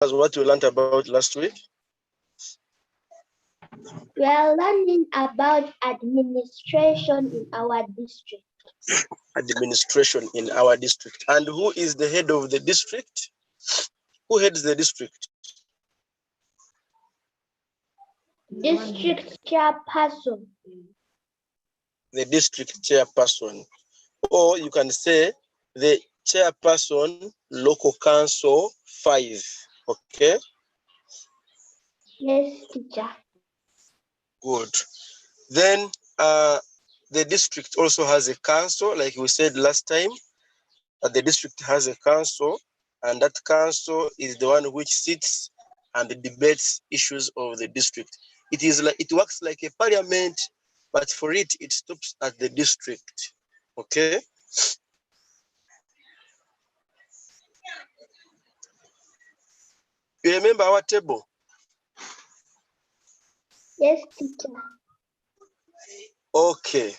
what we learned about last week? We are learning about administration in our district. Administration in our district. And who is the head of the district? Who heads the district? District chairperson. The district chairperson. Or you can say the chairperson, local council 5. Okay? Yes, teacher. Good. Then the district also has a council, like we said last time. The district has a council, and that council is the one which sits and debates issues of the district. It works like a parliament, but for it stops at the district. Okay. You remember our table? Yes, teacher. Okay.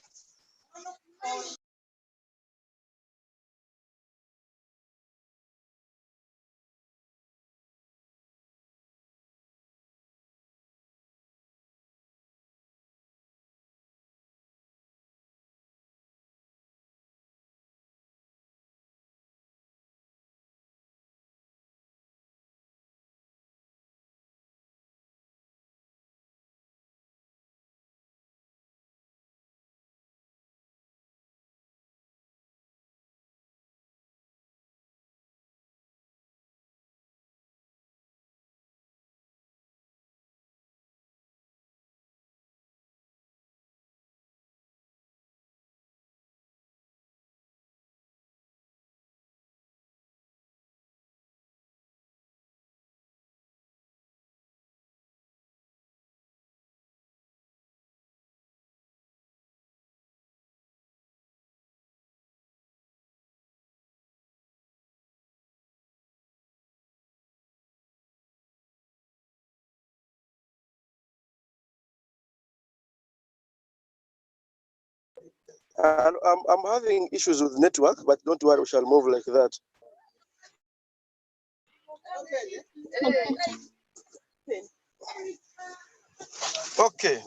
I'm having issues with network, but don't worry, we shall move like that. Okay.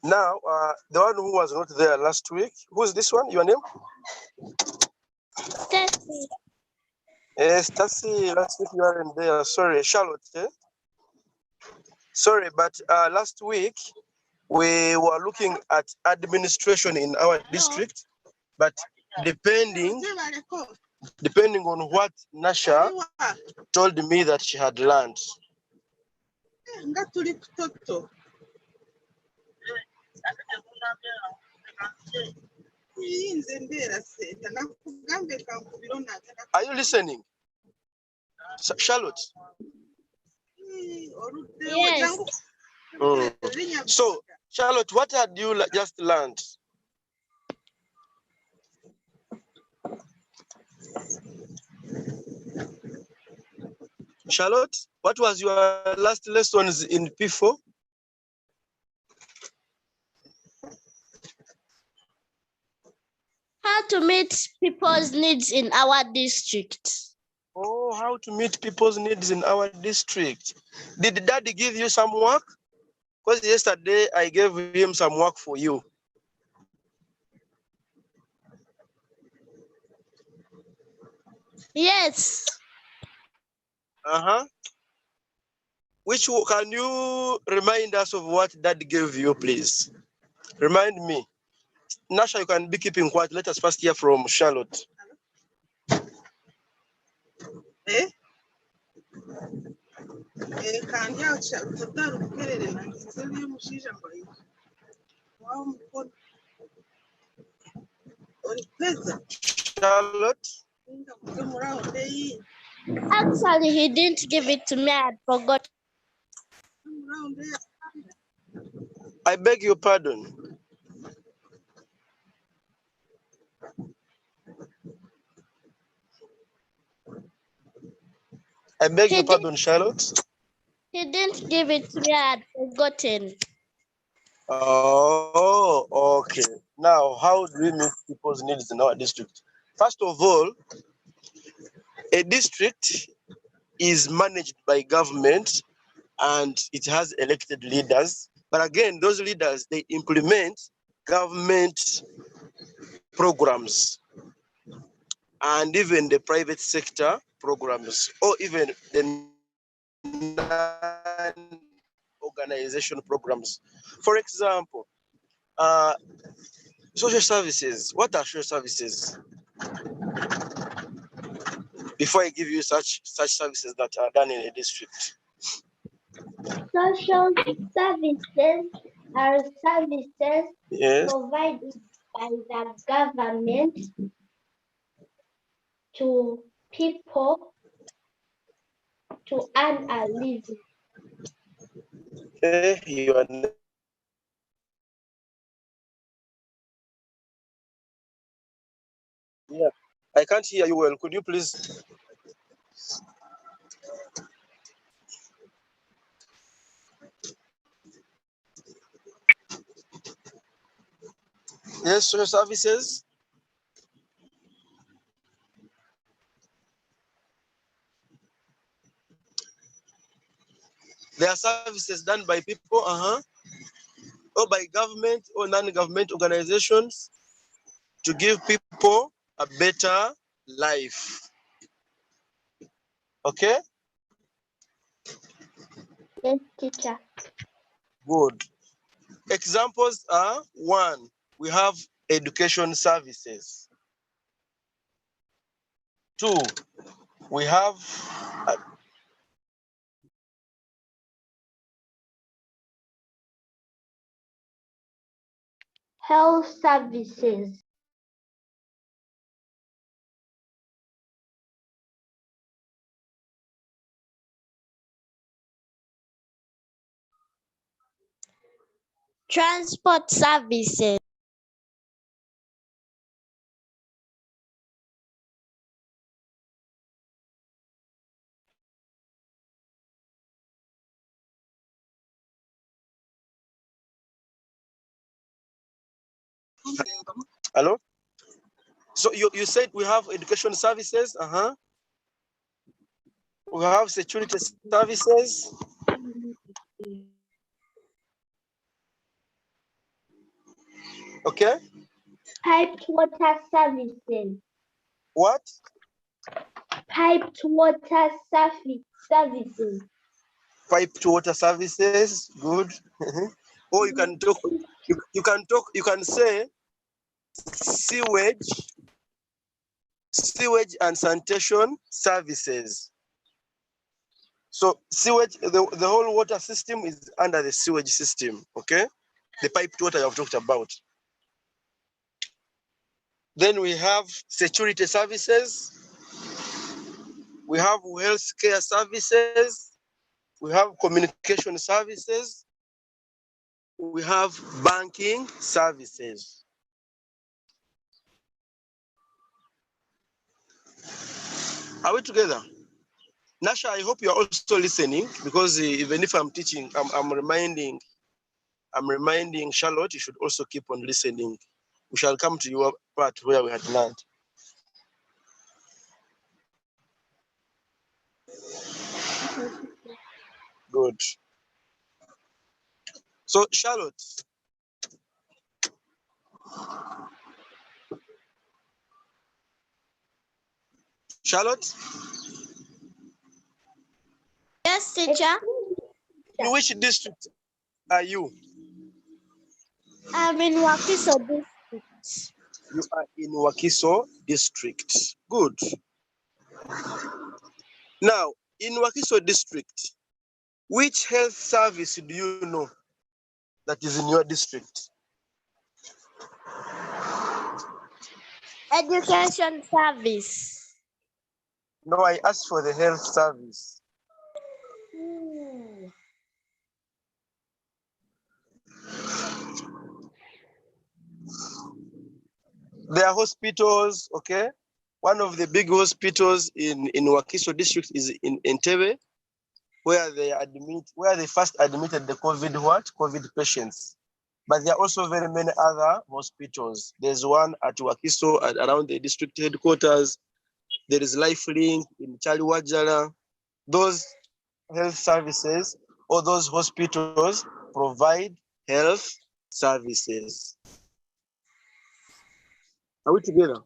Now, the one who was not there last week, who's this one? Your name? Stacy. Stacy, last week you weren't there. Sorry, Charlotte. Sorry, but last week we were looking at administration in our district, but depending on what Nasha told me that she had learned. Are you listening? Charlotte? Yes. So, Charlotte, what had you just learned? Charlotte, what was your last lessons in P4? How to meet people's needs in our district. Oh, how to meet people's needs in our district. Did Daddy give you some work? Because yesterday I gave him some work for you. Yes. Which can you remind us of what Daddy gave you, please? Remind me. Nasha, you can be keeping quiet. Let us first hear from Charlotte. Charlotte? Actually, he didn't give it to me. I forgot. I beg your pardon. I beg your pardon, Charlotte. He didn't give it to me. I had forgotten. Oh, okay. Now, how do we meet people's needs in our district? First of all, a district is managed by government and it has elected leaders. But again, those leaders, they implement government programs and even the private sector programs, or even the non-organization programs. For example, social services. What are social services? Before I give you such services that are done in a district. Social services are services provided by the government to people to earn a living. Okay, your network is breaking. Yeah, I can't hear you well. Could you please? Yes, social services. There are services done by people, or by government or non-government organizations to give people a better life. Okay? Yes, teacher. Good. Examples are: one, we have education services. Two, we have Health services. Transport services. hello? So you said we have education services, we have security services, okay? Piped water services. What? Piped water services. Piped water services, good. Or you can talk, you can say sewage and sanitation services. So sewage, the whole water system is under the sewage system, okay? The piped water I've talked about. Then we have security services, we have health care services, we have communication services, we have banking services. Are we together? Nasha, I hope you're also listening, because even if I'm teaching, I'm reminding Charlotte, you should also keep on listening. We shall come to your part where we had learned. Good. So Charlotte, Yes, teacher. in which district are you? I'm in Wakiso district. You are in Wakiso district. Good. Now, in Wakiso district, which health service do you know that is in your district? Education service. No, I asked for the health service. There are hospitals, okay? One of the big hospitals in Wakiso district is in Entebbe, where they first admitted the COVID patients. But there are also very many other hospitals. There's one at Wakiso around the district headquarters. There is Lifelink in Chaliwajala. those health services or those hospitals provide health services. Are we together?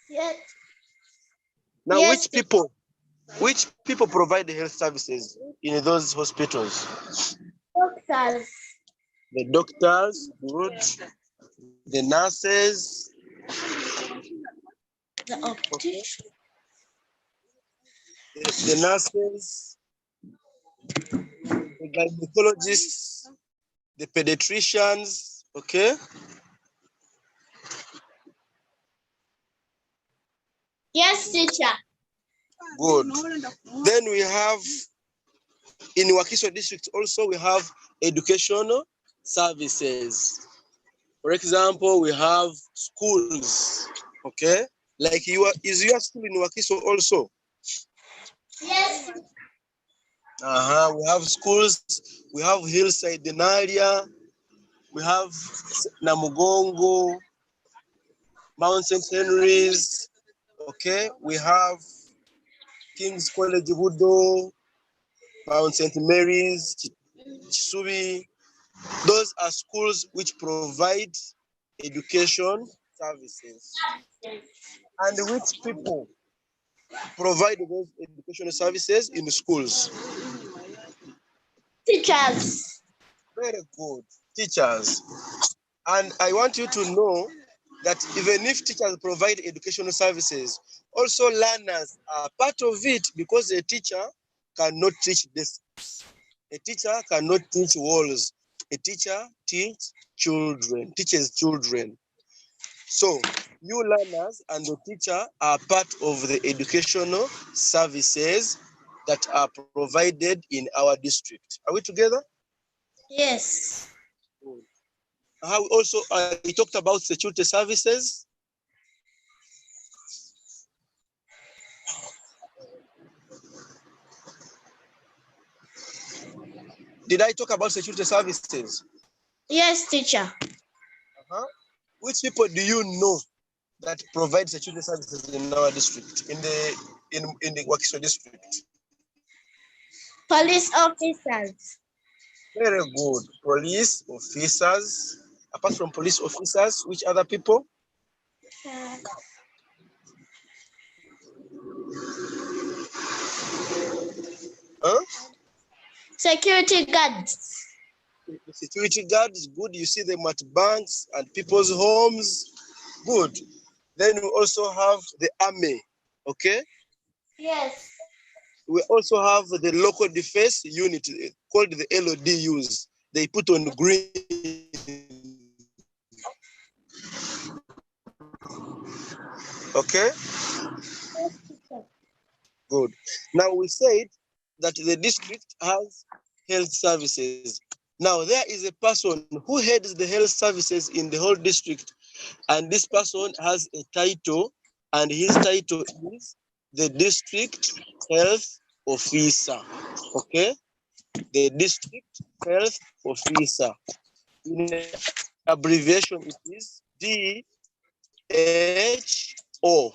Yes. Now, Yes. which people provide the health services in those hospitals? Doctors. The doctors, good. The nurses, The okay. optician. The nurses, the gynecologists, the pediatricians, okay. Yes, teacher. Good. Then we have in Wakiso district also we have educational services. For example, we have schools, okay? Like is your school in Wakiso also? Yes. We have schools, we have Hillside Denaria, we have Namugongo, Mount St. Henry's, okay? We have King's College Budo, Mount St. Mary's, Chisubi. Those are schools which provide education services. And which people provide those educational services in the schools? Teachers. Very good. Teachers. And I want you to know that even if teachers provide educational services, also learners are part of it because a teacher cannot teach this. A teacher cannot teach walls. A teacher teaches children. So you learners and the teacher are part of the educational services that are provided in our district. Are we together? Yes. How also I talked about security services. Did I talk about security services? Yes, teacher. Which people do you know that provide security services in our district, in the Wakiso district? Police officers. Very good. Police officers. Apart from police officers, which other people? Huh? Security guards. The security guards, good. You see them at banks and people's homes. Good. Then we also have the army. Okay. Yes. We also have the local defense unit called the LODUs. They put on green. Okay. Good. Now we said that the district has health services. Now there is a person who heads the health services in the whole district, and this person has a title, and his title is the district health officer. Okay, the district health officer. In abbreviation, it is DHO.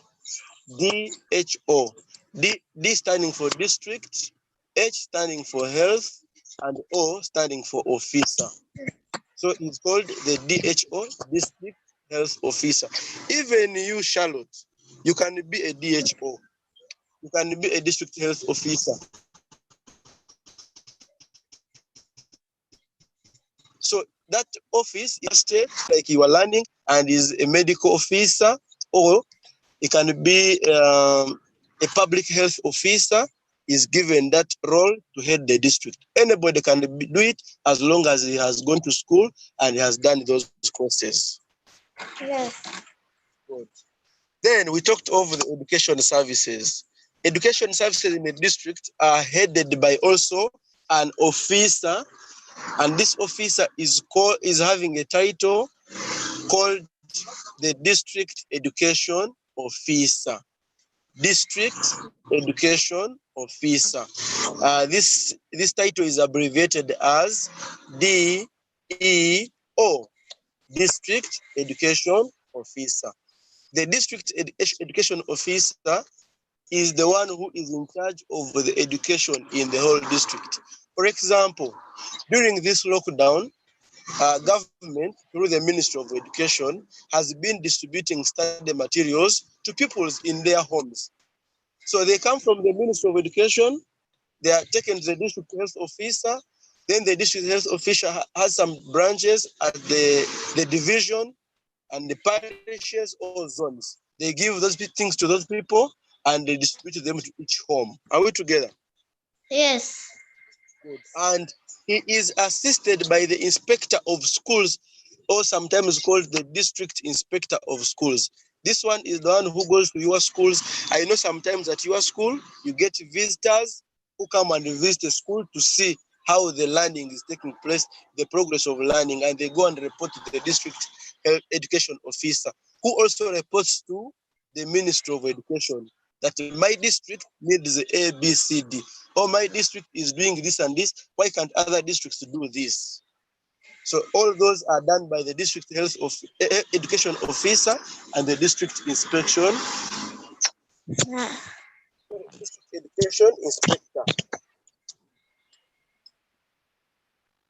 DHO. D standing for district, H standing for health, and O standing for officer. So it's called the DHO, district health officer. Even you, Charlotte, you can be a DHO. You can be a district health officer. So that office is like you are learning and is a medical officer, or it can be a public health officer is given that role to head the district. Anybody can do it as long as he has gone to school and he has done those courses. Yes. Good. Then we talked over the education services. Education services in the district are headed by also an officer, and this officer is having a title called the district education officer. District education officer. This title is abbreviated as DEO, district education officer. The district education officer is the one who is in charge of the education in the whole district. For example, during this lockdown, government through the Ministry of Education has been distributing study materials to people in their homes. So they come from the Ministry of Education, they are taken to the district health officer, then the district health officer has some branches at the division and the parishes or zones. They give those things to those people and they distribute them to each home. Are we together? Yes. Good. And he is assisted by the inspector of schools, or sometimes called the district inspector of schools. This one is the one who goes to your schools. I know sometimes at your school, you get visitors who come and visit the school to see how the learning is taking place, the progress of learning, and they go and report to the district education officer, who also reports to the Ministry of Education that my district needs A, B, C, D. Or my district is doing this and this. Why can't other districts do this? So all those are done by the district health of education officer and the district inspection, district education inspector.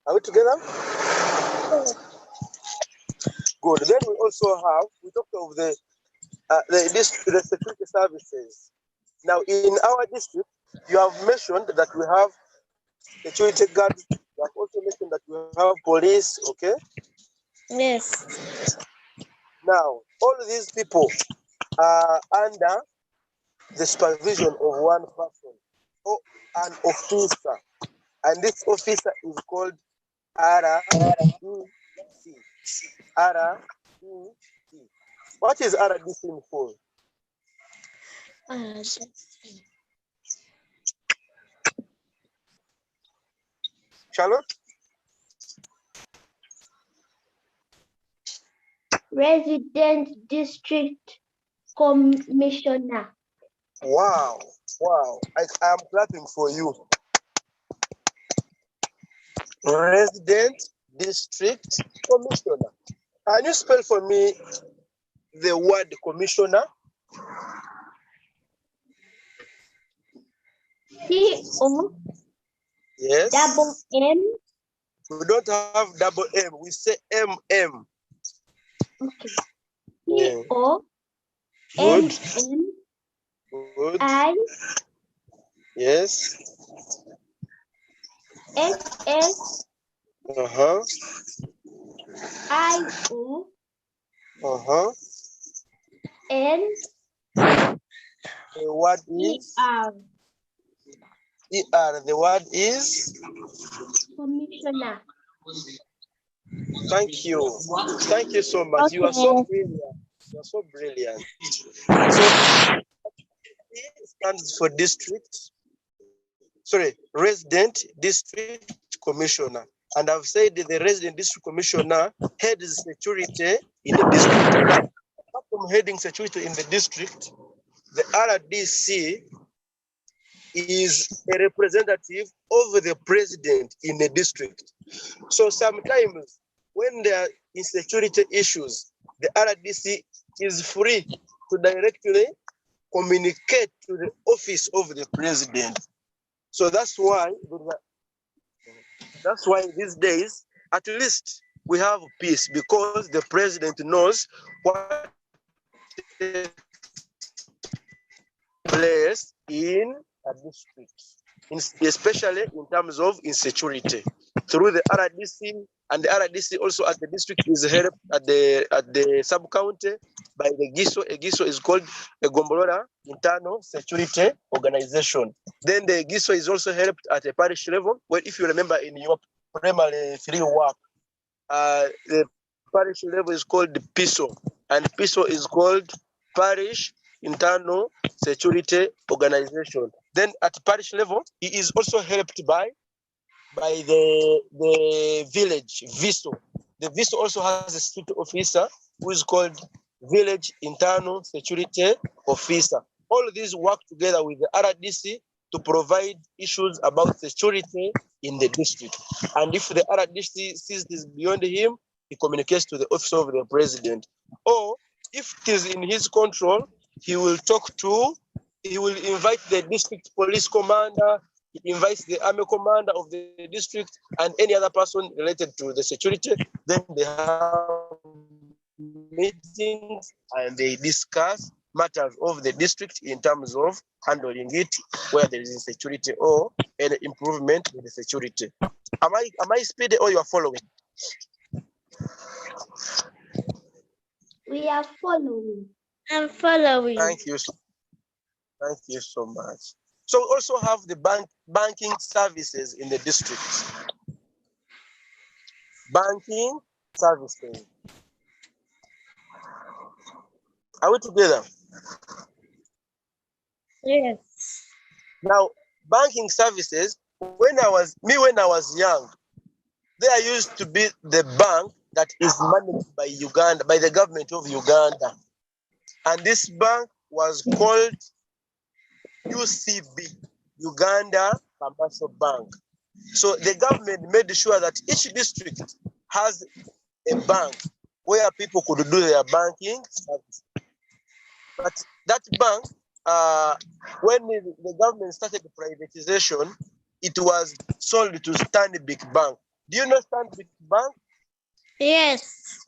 Are we together? Good. Then we also have, we talked of the security services. Now in our district, you have mentioned that we have security guards. You have also mentioned that we have police, okay? Yes. Now, all these people are under the supervision of one person or an officer, and this officer is called RDC. RDC. What is RDC for? Charlotte? Resident District Commissioner. Wow, wow. I am clapping for you. Resident District Commissioner. Can you spell for me the word commissioner? C-O Yes. double M. We don't have double M. We say MM. Okay. Good. C-O-M-M. Good. I Yes. S-S Uh-huh. I-O Uh-huh. N The word is E-R. ER. The word is Commissioner. thank you. Thank you so much. You are so Okay. brilliant. You are so brilliant. So E stands for district. Sorry, resident district commissioner. And I've said the resident district commissioner heads security in the district. Apart from heading security in the district, the RDC is a representative of the president in the district. So sometimes when there are insecurity issues, the RDC is free to directly communicate to the office of the president. So that's why these days, at least we have peace because the president knows what place in a district, especially in terms of insecurity. Through the RDC, and the RDC also at the district is helped at the sub-county by the GISO. A GISO is called a Gombolora Internal Security Organization. Then the GISO is also helped at a parish level. Well, if you remember in your primary 3 work, the parish level is called the PISO, and PISO is called Parish Internal Security Organization. Then at parish level, he is also helped by the village VISO. The VISO also has a security officer who is called Village Internal Security Officer. All of these work together with the RDC to provide issues about security in the district. And if the RDC sees this beyond him, he communicates to the office of the president. Or if it is in his control, he will talk to he will invite the district police commander, he invites the army commander of the district and any other person related to the security. Then they have meetings and they discuss matters of the district in terms of handling it, where there is insecurity or any improvement in the security. Am I speedy or you are following? We are following. I'm following. Thank you so much. So we also have the banking services in the district. Banking services. Are we together? Yes. Now, banking services, when I was young, there used to be the bank that is managed by Uganda, by the government of Uganda. And this bank was called UCB, Uganda Commercial Bank. So the government made sure that each district has a bank where people could do their banking service. But that bank, when the government started privatization, it was sold to Stanbic Bank. Do you know Stanbic Bank? Yes.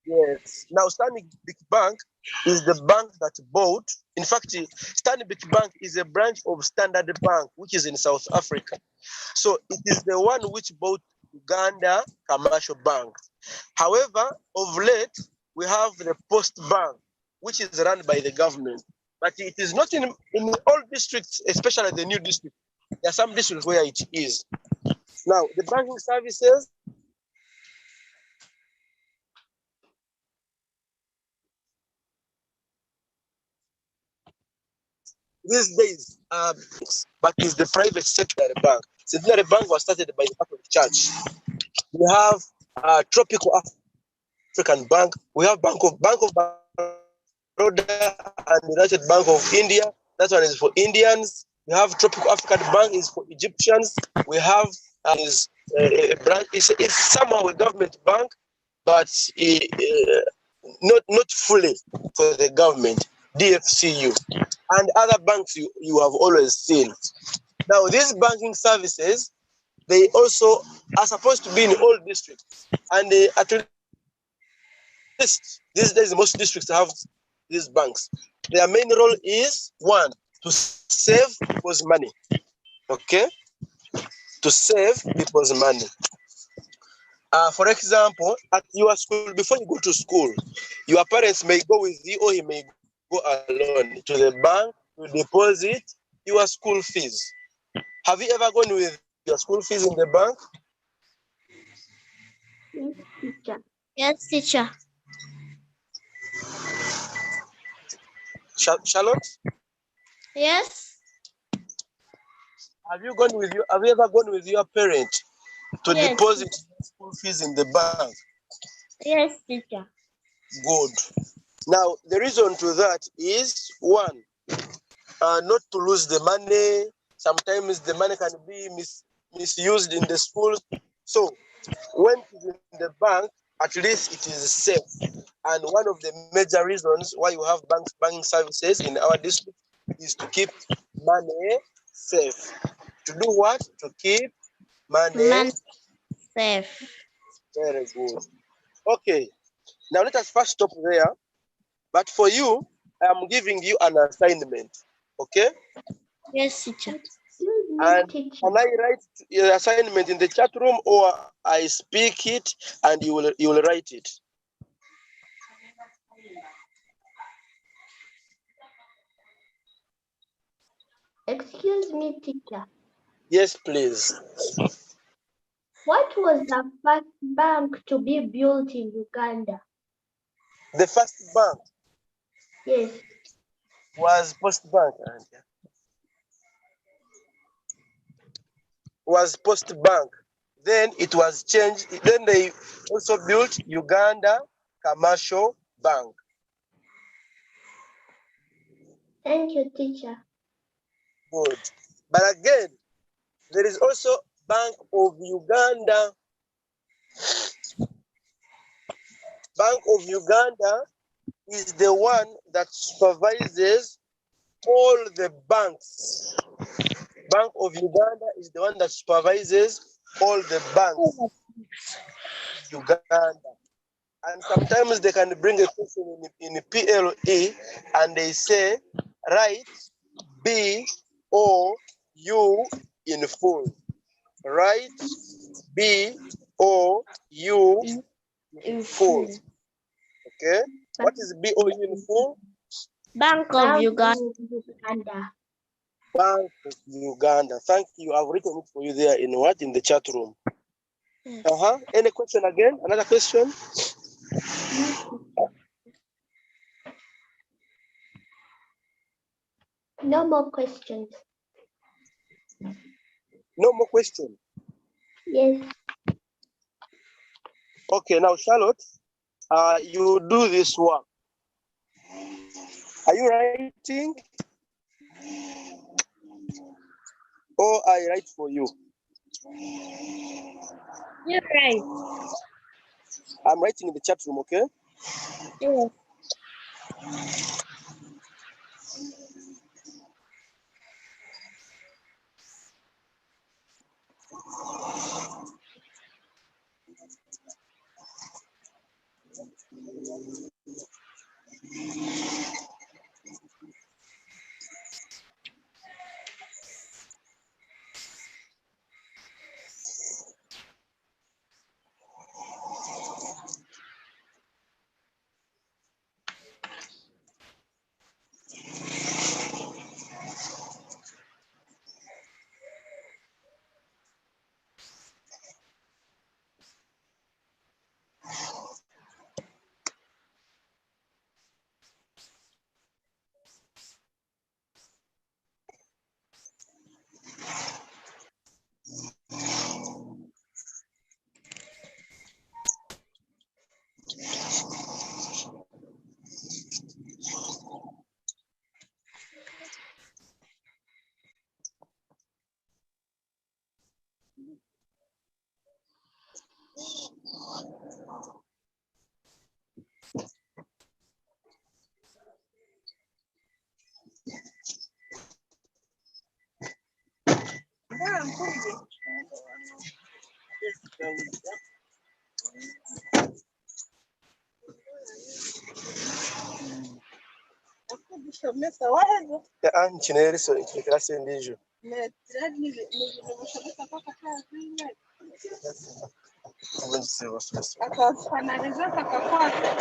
Yes. Now, Stanbic Bank is the bank that bought. In fact, Stanbic Bank is a branch of Standard Bank, which is in South Africa. So it is the one which bought Uganda Commercial Bank. However, of late, we have the Post Bank, which is run by the government. But it is not in all districts, especially the new district. There are some districts where it is. Now, the banking services, these days, but it's the private sector bank. Centenary Bank was started by the Catholic Church. We have Tropical African Bank. We have Bank of Baroda and United Bank of India. That one is for Indians. We have Tropical African Bank is for Egyptians. We have is a branch. It's somehow a government bank, but not fully for the government. DFCU and other banks you have always seen. Now these banking services, they also are supposed to be in all districts, and at least these days most districts have these banks. Their main role is one, to save people's money. Okay, to save people's money. For example, at your school, before you go to school, your parents may go with you or he may go alone to the bank to deposit your school fees. Have you ever gone with your school fees in the bank? Yes, teacher. Yes, teacher. Charlotte? Yes. Have you ever gone with your parent to Yes. deposit school fees in the bank? Yes, teacher. Good. Now, the reason to that is one, not to lose the money. Sometimes the money can be misused in the schools. So, when it's in the bank, at least it is safe. And one of the major reasons why you have banking services in our district is to keep money safe. To do what? To keep money safe. Very good. Okay. Now let us first stop there. But for you, I am giving you an assignment. Okay? Yes, teacher. And can I write your assignment in the chat room, or I speak it and you will write it? Excuse me, teacher. Yes, please. What was the first bank to be built in Uganda? The first bank Yes. was Post Bank. Was Post Bank. Then it was changed. Then they also built Uganda Commercial Bank. Thank you, teacher. Good. But again, there is also Bank of Uganda. Bank of Uganda is the one that supervises all the banks. Bank of Uganda is the one that supervises all the banks in Uganda. And sometimes they can bring a question in PLE and they say, write B O U in full. Write B O U in full. Okay. What is B O U in full? Bank of Bank Uganda. of Uganda. Bank of Uganda. Thank you. I've written it for you there in what? In the chat room. Any question again? Another question? No more questions. No more question. Yes. Okay, now Charlotte, you do this work. Are you writing? Or I write for you? You're right. I'm writing in the chat room, okay? Yes.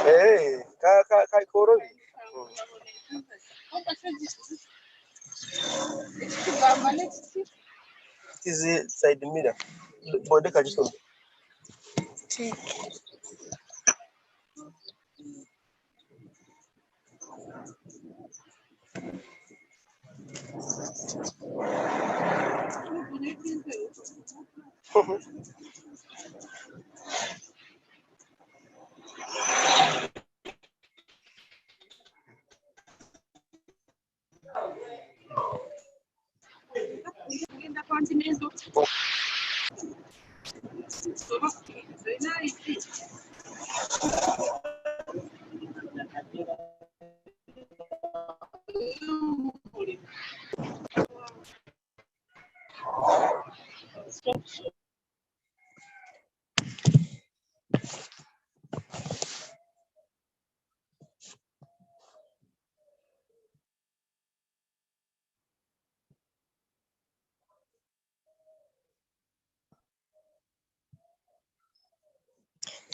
Hey, it is a side mirror. Body just Check.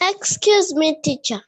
Excuse me, teacher.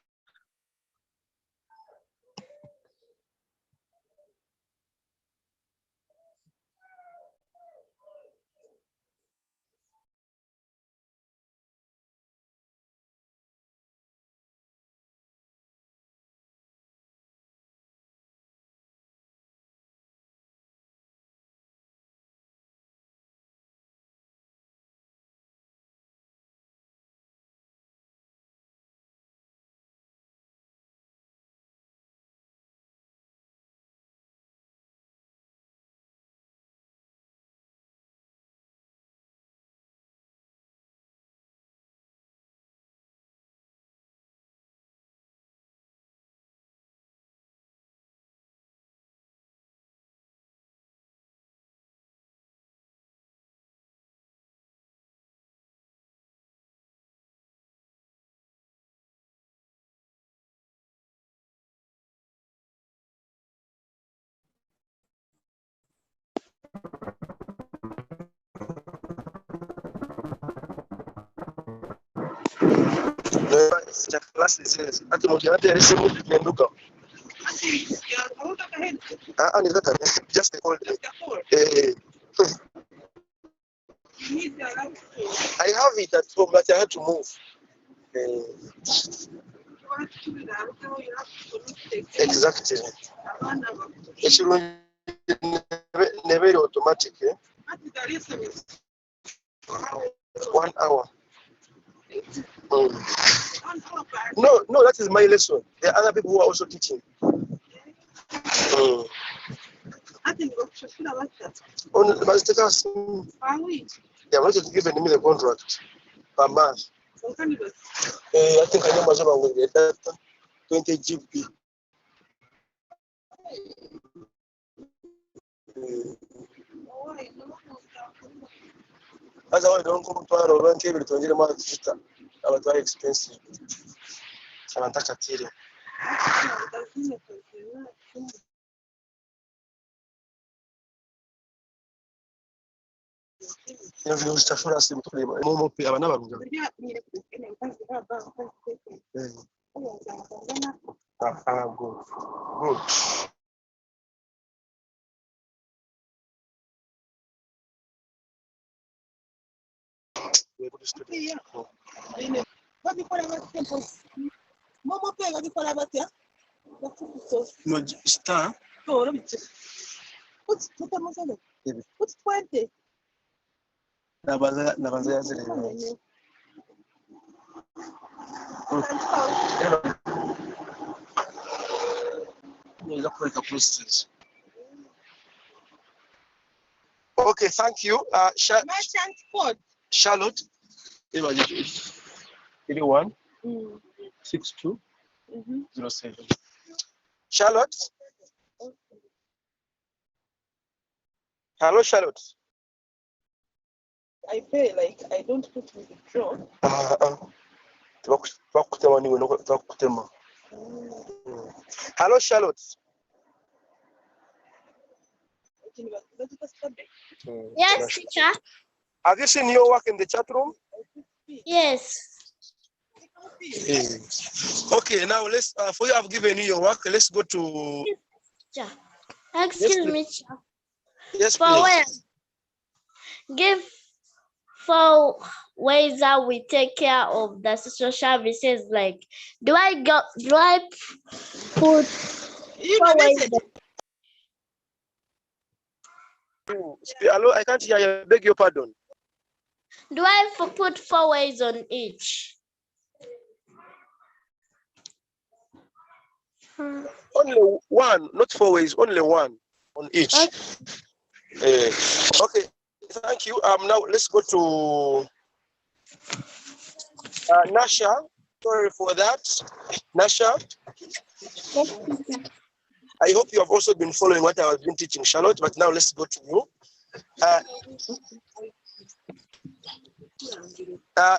class is ati mugiate elisimu nenduka just the call I have it at home but I had to move exactly ekirungi neberi automatic 1 hour no that is my lesson there are other people who are also teaching but they have not given me the contract per month I think I know much about the data 20 GB otherwise don't come to our run table to get more data about very expensive samantaka tire Ndio utafuna simu tulima mumo pia abana barunga good good no star what's 20 nabanza yazile neza kureka process okay thank you merchant code Charlotte 81 62 07 Charlotte hello Charlotte I pay like I don't put with the draw twakutema niwe no twakutema hello Charlotte Yes, teacher. have you seen your work in the chat room? Yes. Okay, now let's for you I've given you your work. Let's go to Teacher. Excuse me, teacher. yes For please. where? Give 4 ways that we take care of the social services. Like, do I put 4 ways? Hello, I can't hear you. I beg your pardon. Do I put 4 ways on each? Only one, not 4 ways. Only one on each. Okay. Okay. Thank you. Now let's go to Nasha. Sorry for that, Nasha. I hope you have also been following what I have been teaching, Charlotte. But now let's go to you.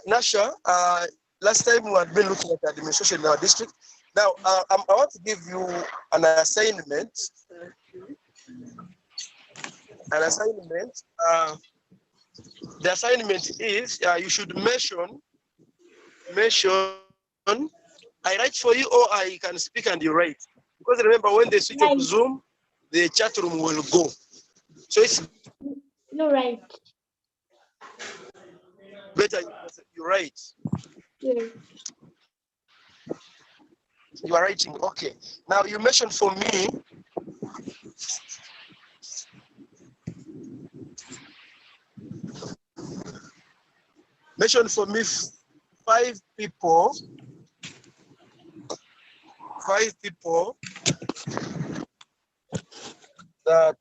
Nasha, last time we had been looking at administration in our district. Now, I want to give you an assignment. An assignment. The assignment is you should mention. I write for you, or I can speak and you write. Because remember, when they switch off Zoom, the chat room will go. So it's No, right. better you write. Yes. You are writing. Okay. Now you mentioned for me. Mention for me 5 people. 5 people that.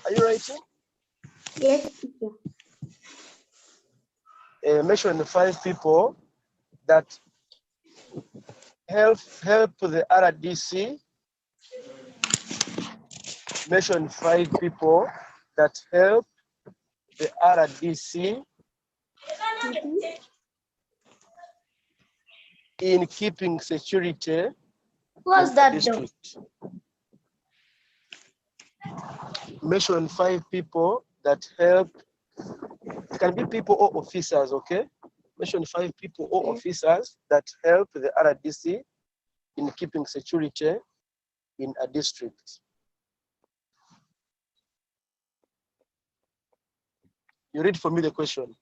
Are you writing? Yes, teacher. Mention 5 people that help the RDC. Mention 5 people that help the RDC in keeping security. What's that though? District. Mention 5 people that help. It can be people or officers, okay? Mention 5 people or officers that help the RDC in keeping security in a district. You read for me the question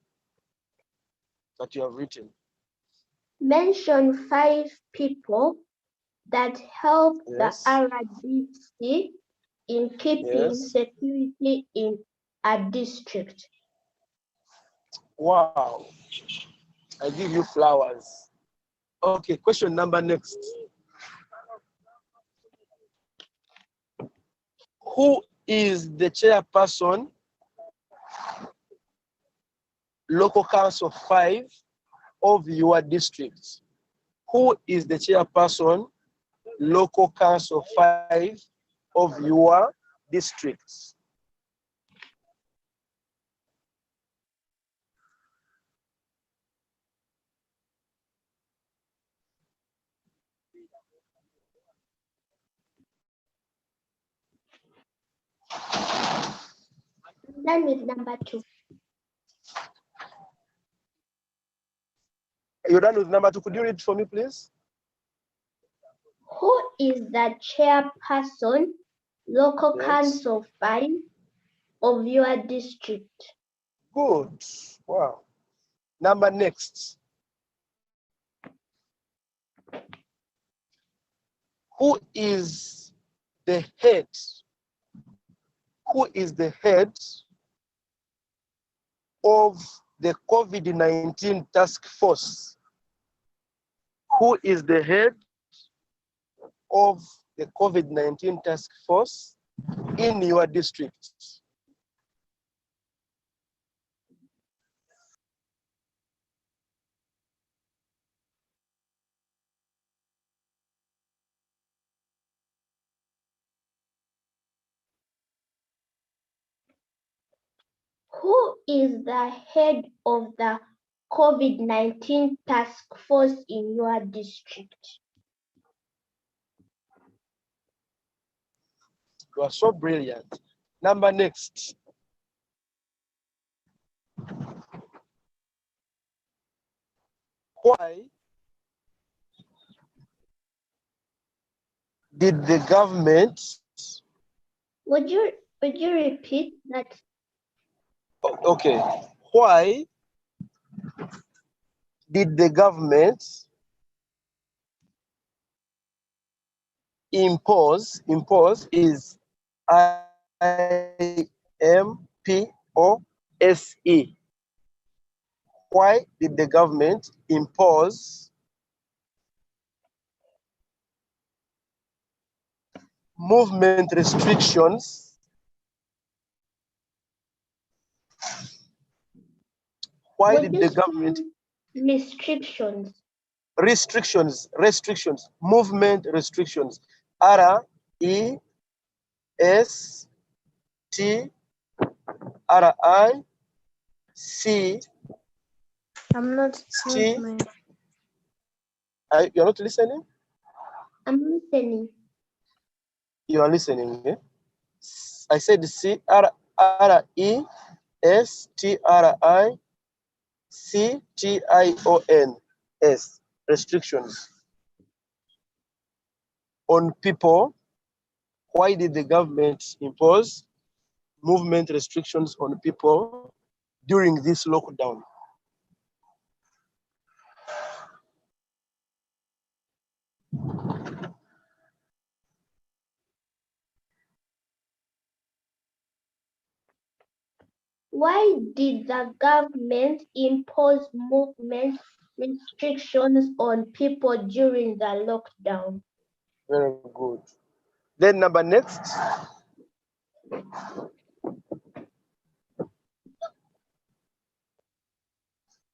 that you have written. Mention 5 people that help the RDC in keeping security in a district. Wow. I give you flowers. Okay, question number next. Who is the chairperson, local council 5 of your district? Who is the chairperson, local council 5 of your districts? Done with number 2. You're done with number 2. Could you read for me, please? Who is the chairperson, local council 5 of your district? Good. Wow. Number next. Who is the head? Who is the head of the COVID-19 task force? Who is the head of the COVID-19 task force in your district? Who is the head of the COVID-19 task force in your district? You are so brilliant. Number next. Why did the government? Would you repeat that? Okay. Why did the government impose is IMPOSE? Why did the government impose movement restrictions? Why did the government restrictions, movement restrictions, RESTRIC. I'm not listening. You're not listening? I'm listening. You are listening, eh? I said RESTRICTIONS, restrictions on people. Why did the government impose movement restrictions on people during this lockdown? Why did the government impose movement restrictions on people during the lockdown? Very good. Then number next.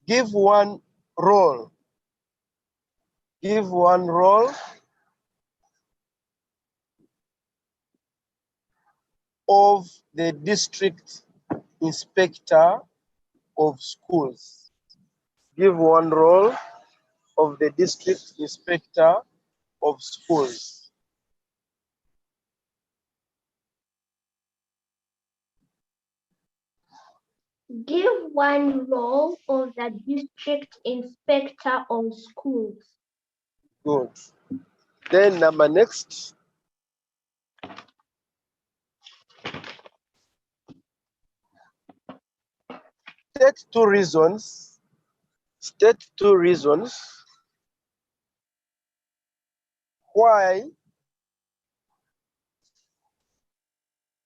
Give one role. Give one role of the district inspector of schools. Give one role of the district inspector of schools. Give one role of the district inspector of schools. Good. Then number next. State two reasons. State two reasons why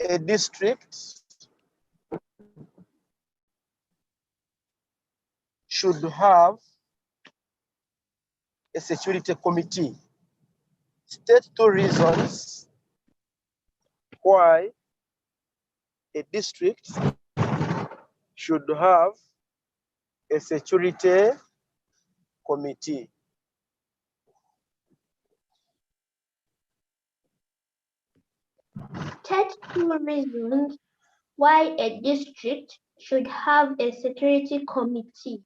a district should have a security committee. State two reasons why a district should have a security committee. State two reasons why a district should have a security committee.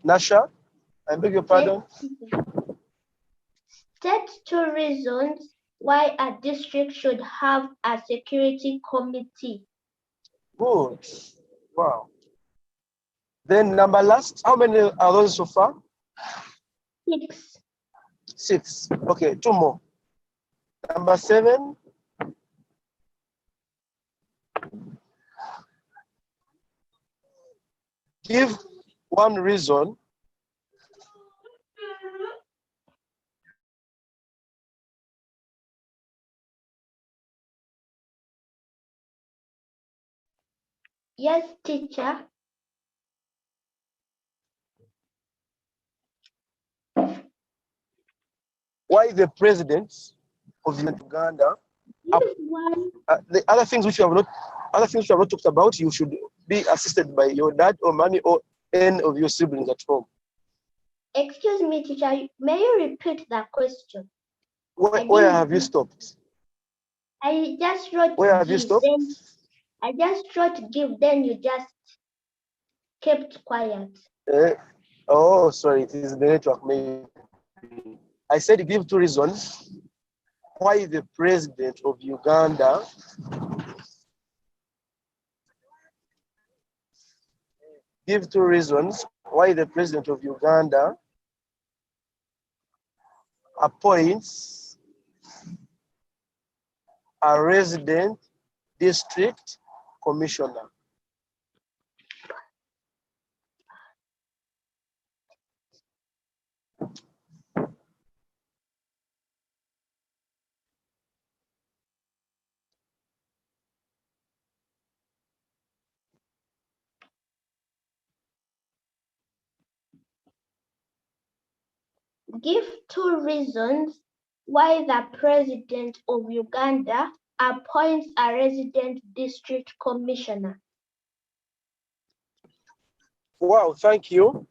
Nasha, I beg your pardon. State two reasons why a district should have a security committee. Good. Wow. Then number last, how many are those so far? 6. 6. Okay, 2 more. Number 7. Give one reason Yes, teacher. why the president of Uganda, Give one. the other things which you have not talked about, you should be assisted by your dad or mommy or any of your siblings at home. Excuse me, teacher. May you repeat that question? Where have you stopped? I just wrote Where have you give. stopped? Then I just wrote give. Then you just kept quiet. Oh, sorry, it is the network maybe. I said give 2 reasons why the president of Uganda give 2 reasons why the president of Uganda appoints a resident district commissioner. Give 2 reasons why the president of Uganda appoints a resident district commissioner. Wow, thank you.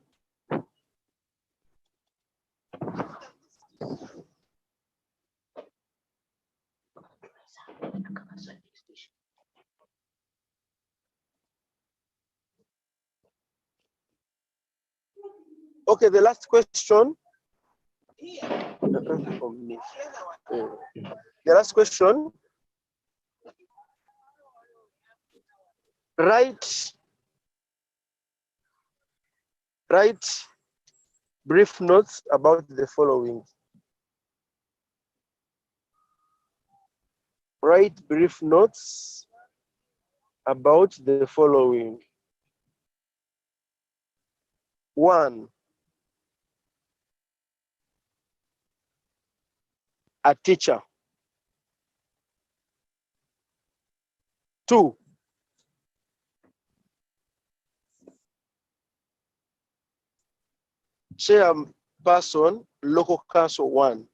Okay, the last question. The last question. Write brief notes about the following. Write brief notes about the following. 1. A teacher. 2. Chairperson, local council 1.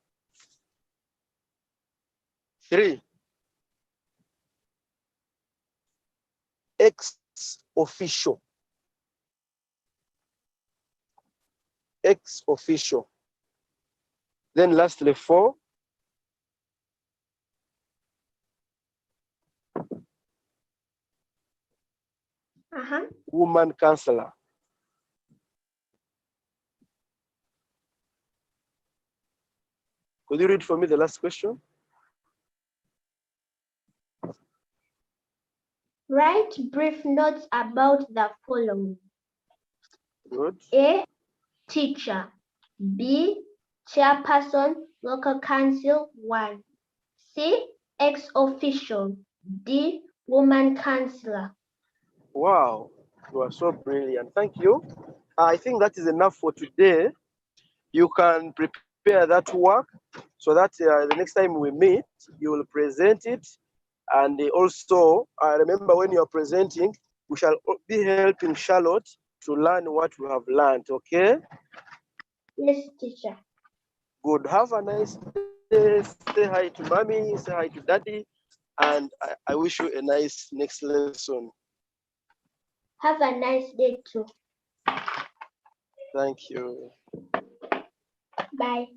3. ex officio. Ex officio. Then lastly, 4, woman counselor. Could you read for me the last question? Write brief notes about the following. Good. A. Teacher. B. Chairperson, local council 1. C. Ex official. D. Woman councillor. Wow, you are so brilliant. Thank you. I think that is enough for today. You can prepare that work so that the next time we meet, you will present it. And also, remember when you are presenting, we shall be helping Charlotte to learn what we have learned, okay? Yes, teacher. Good. Have a nice day. Say hi to mommy, say hi to daddy, and I wish you a nice next lesson. Have a nice day too. Thank you. Bye.